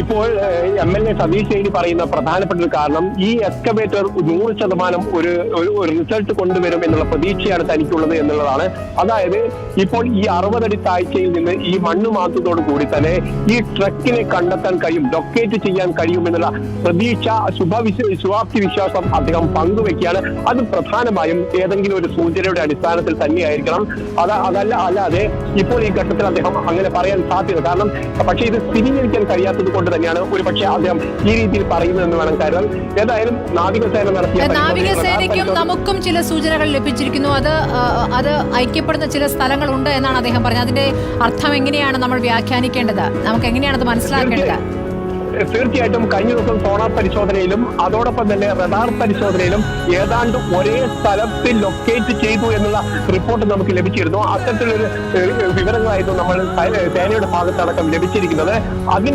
ഇപ്പോൾ MLA സതീഷ് റെഡ്ഡി പറയുന്ന പ്രധാനപ്പെട്ട ഒരു കാരണം ഈ എക്സ്കവേറ്റർ 100% ഒരു റിസൾട്ട് കൊണ്ടുവരും എന്നുള്ള പ്രതീക്ഷയാണ് തനിക്കുള്ളത് എന്നുള്ളതാണ്. അതായത് ഇപ്പോൾ ഈ 60 അടി താഴ്ചയിൽ നിന്ന് ഈ മണ്ണ് മാറ്റത്തോടു കൂടി തന്നെ ഈ ട്രക്കിനെ കണ്ടെത്താൻ കഴിയും, ലൊക്കേറ്റ് ചെയ്യാൻ കഴിയും എന്നുള്ള പ്രതീക്ഷ, ശുഭാപ്തി വിശ്വാസം അദ്ദേഹം പങ്കുവെക്കുകയാണ്. അത് പ്രധാനമായും ഏതെങ്കിലും ഒരു സൂചനയുടെ അടിസ്ഥാനത്തിൽ തന്നെയായിരിക്കണം. അല്ലാതെ ഇപ്പോൾ ഈ ഘട്ടത്തിൽ അദ്ദേഹം അങ്ങനെ പറയാൻ സാധ്യത. കാരണം പക്ഷേ ഇത് സ്ഥിരീകരിക്കാൻ കഴിയാത്തത് കൊണ്ട് തന്നെയാണ് ഒരു പക്ഷേ അദ്ദേഹം ഈ രീതിയിൽ പറയുന്നതെന്ന് വേണം കരുതാൻ. ഏതായാലും നാവികസേന നാവികസേനയ്ക്കും നമുക്കും ചില സൂചനകൾ ലഭിച്ചിരിക്കുന്നു. അത് ഐക്യപ്പെടുന്ന ചില സ്ഥലങ്ങളുണ്ട് എന്നാണ് അദ്ദേഹം പറഞ്ഞത്. അതിന്റെ അർത്ഥം എങ്ങനെയാണ് നമ്മൾ വ്യാഖ്യാനിക്കേണ്ടത്? നമുക്ക് എങ്ങനെയാണ് അത് മനസ്സിലാക്കേണ്ടത്? തീർച്ചയായിട്ടും കഴിഞ്ഞ ദിവസം സോണാർ പരിശോധനയിലും അതോടൊപ്പം തന്നെ റഡാർ പരിശോധനയിലും ഏതാണ്ട് ഒരേ സ്ഥലത്തിൽ ലൊക്കേറ്റ് ചെയ്തു എന്നുള്ള റിപ്പോർട്ട് നമുക്ക് ലഭിച്ചിരുന്നു. അത്തരത്തിലൊരു വിവരങ്ങളായിരുന്നു നമ്മൾ സേനയുടെ ഭാഗത്തടക്കം ലഭിച്ചിരിക്കുന്നത്.